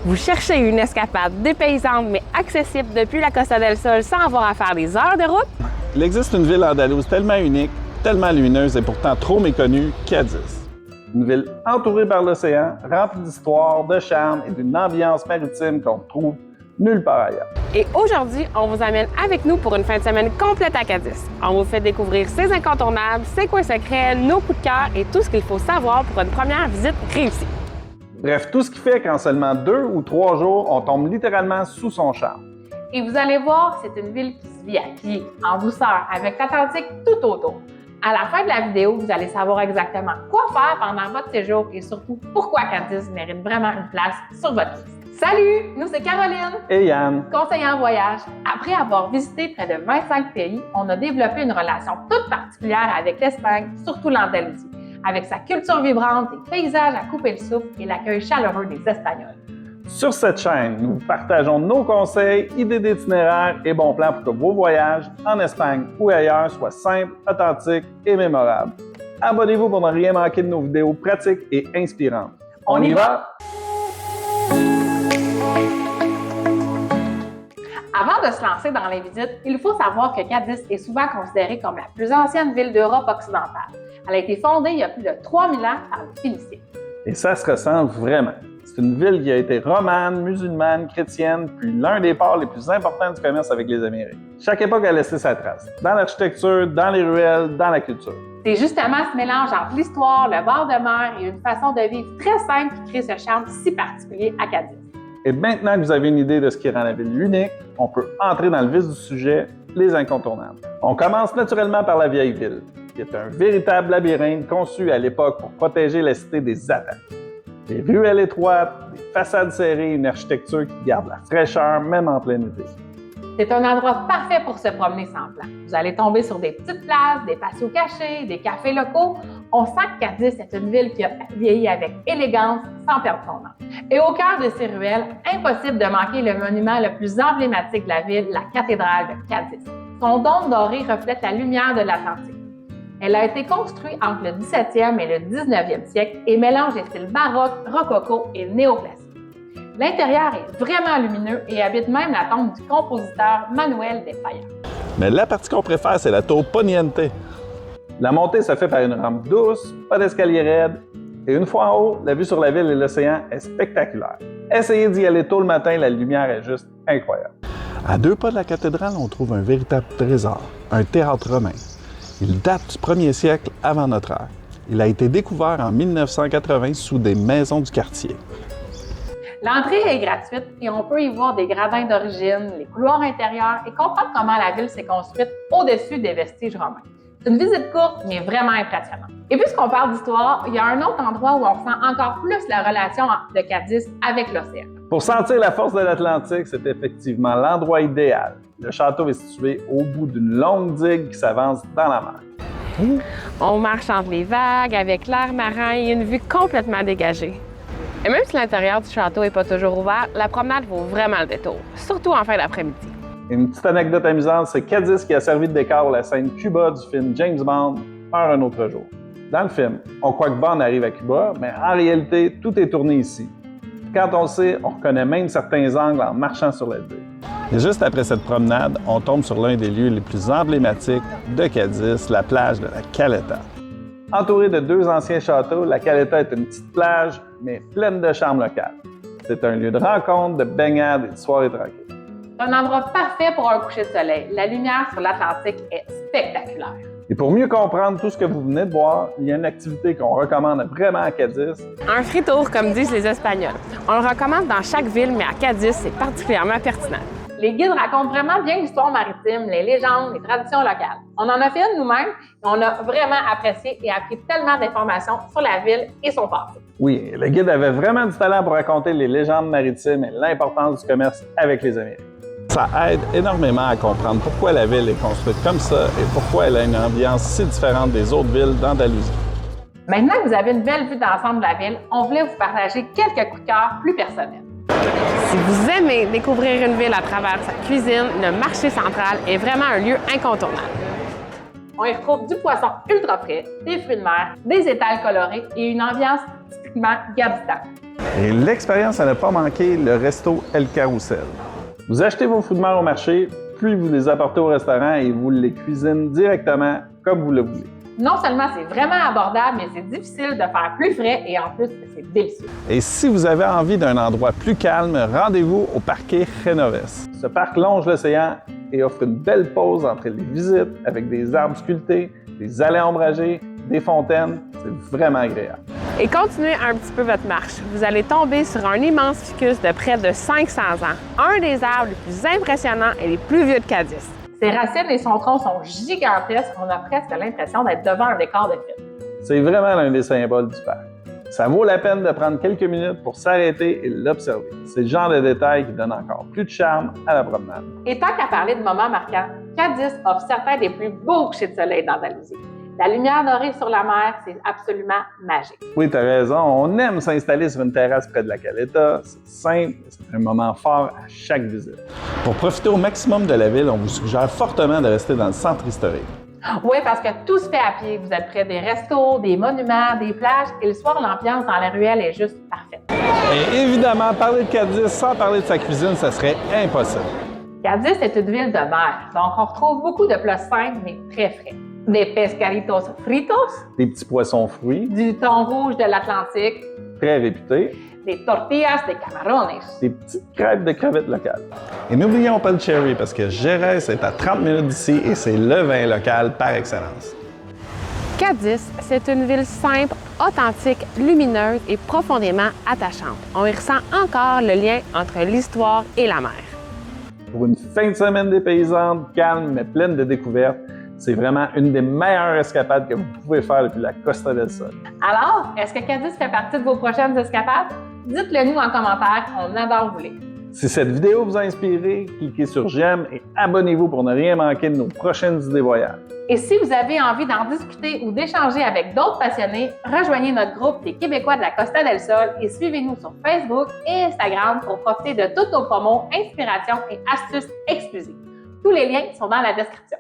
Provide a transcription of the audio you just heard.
Vous cherchez une escapade dépaysante mais accessible depuis la Costa del Sol sans avoir à faire des heures de route? Il existe une ville andalouse tellement unique, tellement lumineuse et pourtant trop méconnue, Cadiz. Une ville entourée par l'océan, remplie d'histoire, de charme et d'une ambiance maritime qu'on trouve nulle part ailleurs. Et aujourd'hui, on vous amène avec nous pour une fin de semaine complète à Cadiz. On vous fait découvrir ses incontournables, ses coins secrets, nos coups de cœur et tout ce qu'il faut savoir pour une première visite réussie. Bref, tout ce qui fait qu'en seulement 2 ou 3 jours, on tombe littéralement sous son charme. Et vous allez voir, c'est une ville qui se vit à pied, en douceur, avec l'Atlantique tout autour. À la fin de la vidéo, vous allez savoir exactement quoi faire pendant votre séjour et surtout pourquoi Cadiz mérite vraiment une place sur votre liste. Salut! Nous, c'est Caroline Et Yann, conseiller en voyage. Après avoir visité près de 25 pays, on a développé une relation toute particulière avec l'Espagne, surtout l'Andalousie, avec sa culture vibrante, des paysages à couper le souffle et l'accueil chaleureux des Espagnols. sur cette chaîne, nous partageons nos conseils, idées d'itinéraires et bons plans pour que vos voyages en Espagne ou ailleurs soient simples, authentiques et mémorables. Abonnez-vous pour ne rien manquer de nos vidéos pratiques et inspirantes. On y va? Avant de se lancer dans les visites, il faut savoir que Cadiz est souvent considérée comme la plus ancienne ville d'Europe occidentale. Elle a été fondée il y a plus de 3000 ans par les Phéniciens. Et ça se ressent vraiment. C'est une ville qui a été romane, musulmane, chrétienne, puis l'un des ports les plus importants du commerce avec les Amériques. Chaque époque a laissé sa trace, dans l'architecture, dans les ruelles, dans la culture. C'est justement ce mélange entre l'histoire, le bord de mer et une façon de vivre très simple qui crée ce charme si particulier à Cadiz. Et maintenant que vous avez une idée de ce qui rend la ville unique, on peut entrer dans le vif du sujet, les incontournables. On commence naturellement par la vieille ville, qui est un véritable labyrinthe conçu à l'époque pour protéger la cité des attaques. Des ruelles étroites, des façades serrées, une architecture qui garde la fraîcheur même en plein été. C'est un endroit parfait pour se promener sans plan. Vous allez tomber sur des petites places, des patios cachés, des cafés locaux. On sent que Cadiz est une ville qui a vieilli avec élégance sans perdre son âme. Et au cœur de ces ruelles, impossible de manquer le monument le plus emblématique de la ville, la cathédrale de Cadiz. Son dôme doré reflète la lumière de l'Atlantique. Elle a été construite entre le 17e et le 19e siècle et mélange les styles baroque, rococo et néoclassique. L'intérieur est vraiment lumineux et habite même la tombe du compositeur Manuel de Falla. Mais la partie qu'on préfère, c'est la tour Poniente. La montée se fait par une rampe douce, pas d'escalier raide, et une fois en haut, la vue sur la ville et l'océan est spectaculaire. Essayez d'y aller tôt le matin, la lumière est juste incroyable. À 2 pas de la cathédrale, on trouve un véritable trésor, un théâtre romain. Il date du 1er siècle avant notre ère. Il a été découvert en 1980 sous des maisons du quartier. L'entrée est gratuite et on peut y voir des gradins d'origine, les couloirs intérieurs et comprendre comment la ville s'est construite au-dessus des vestiges romains. C'est une visite courte, mais vraiment impressionnante. Et puisqu'on parle d'histoire, il y a un autre endroit où on sent encore plus la relation de Cadiz avec l'océan. Pour sentir la force de l'Atlantique, c'est effectivement l'endroit idéal. Le château est situé au bout d'une longue digue qui s'avance dans la mer. On marche entre les vagues avec l'air marin et une vue complètement dégagée. Et même si l'intérieur du château n'est pas toujours ouvert, la promenade vaut vraiment le détour, surtout en fin d'après-midi. Une petite anecdote amusante, c'est Cadiz qui a servi de décor pour la scène Cuba du film James Bond, un autre jour. Dans le film, on croit que Bond arrive à Cuba, mais en réalité, tout est tourné ici. Quand on le sait, on reconnaît même certains angles en marchant sur la ville. Et juste après cette promenade, on tombe sur l'un des lieux les plus emblématiques de Cadiz, la plage de la Caleta. Entourée de 2 anciens châteaux, la Caleta est une petite plage, mais pleine de charme local. C'est un lieu de rencontre, de baignade et de soirée tranquille. Un endroit parfait pour un coucher de soleil. La lumière sur l'Atlantique est spectaculaire. Et pour mieux comprendre tout ce que vous venez de voir, il y a une activité qu'on recommande vraiment à Cadiz. Un free tour, comme disent les Espagnols. On le recommande dans chaque ville, mais à Cadiz, c'est particulièrement pertinent. Les guides racontent vraiment bien l'histoire maritime, les légendes, les traditions locales. On en a fait une nous-mêmes et on a vraiment apprécié et appris tellement d'informations sur la ville et son passé. Oui, le guide avait vraiment du talent pour raconter les légendes maritimes et l'importance du commerce avec les Amériques. Ça aide énormément à comprendre pourquoi la ville est construite comme ça et pourquoi elle a une ambiance si différente des autres villes d'Andalousie. Maintenant que vous avez une belle vue d'ensemble de la ville, on voulait vous partager quelques coups de cœur plus personnels. Si vous aimez découvrir une ville à travers sa cuisine, le marché central est vraiment un lieu incontournable. On y retrouve du poisson ultra frais, des fruits de mer, des étals colorés et une ambiance typiquement Gabstan. Et l'expérience à ne pas manquer, le resto El Carrousel. Vous achetez vos fruits de mer au marché, puis vous les apportez au restaurant et vous les cuisinez directement comme vous le voulez. Non seulement c'est vraiment abordable, mais c'est difficile de faire plus frais et en plus, c'est délicieux. Et si vous avez envie d'un endroit plus calme, rendez-vous au Parque Genoves. Ce parc longe l'océan et offre une belle pause entre les visites avec des arbres sculptés, des allées ombragées, des fontaines. C'est vraiment agréable. Et continuez un petit peu votre marche. Vous allez tomber sur un immense ficus de près de 500 ans, un des arbres les plus impressionnants et les plus vieux de Cadiz. Ses racines et son tronc sont gigantesques, on a presque l'impression d'être devant un décor de film. C'est vraiment l'un des symboles du parc. Ça vaut la peine de prendre quelques minutes pour s'arrêter et l'observer. C'est le genre de détail qui donne encore plus de charme à la promenade. Et tant qu'à parler de moments marquants, Cadiz offre certains des plus beaux couchers de soleil d'Andalousie. La lumière dorée sur la mer, c'est absolument magique. Oui, tu as raison. On aime s'installer sur une terrasse près de la Caleta. C'est simple, c'est un moment fort à chaque visite. Pour profiter au maximum de la ville, on vous suggère fortement de rester dans le centre historique. Oui, parce que tout se fait à pied. Vous êtes près des restos, des monuments, des plages, et le soir, l'ambiance dans les ruelles est juste parfaite. Et évidemment, parler de Cadiz sans parler de sa cuisine, ça serait impossible. Cadiz est une ville de mer, donc on retrouve beaucoup de plats simples, mais très frais. Des pescaditos fritos, Des petits poissons fruits, du thon rouge de l'Atlantique, très réputés, des tortillas de camarones. des petites crêpes de crevettes locales. Et n'oublions pas le Cherry, parce que Jerez est à 30 minutes d'ici et c'est le vin local par excellence. Cadiz, c'est une ville simple, authentique, lumineuse et profondément attachante. On y ressent encore le lien entre l'histoire et la mer. Pour une fin de semaine dépaysante, calme mais pleine de découvertes, c'est vraiment une des meilleures escapades que vous pouvez faire depuis la Costa del Sol. Alors, est-ce que Cadiz fait partie de vos prochaines escapades? Dites-le nous en commentaire, on adore vous lire. Si cette vidéo vous a inspiré, cliquez sur j'aime et abonnez-vous pour ne rien manquer de nos prochaines idées voyages. Et si vous avez envie d'en discuter ou d'échanger avec d'autres passionnés, rejoignez notre groupe des Québécois de la Costa del Sol et suivez-nous sur Facebook et Instagram pour profiter de toutes nos promos, inspirations et astuces exclusives. Tous les liens sont dans la description.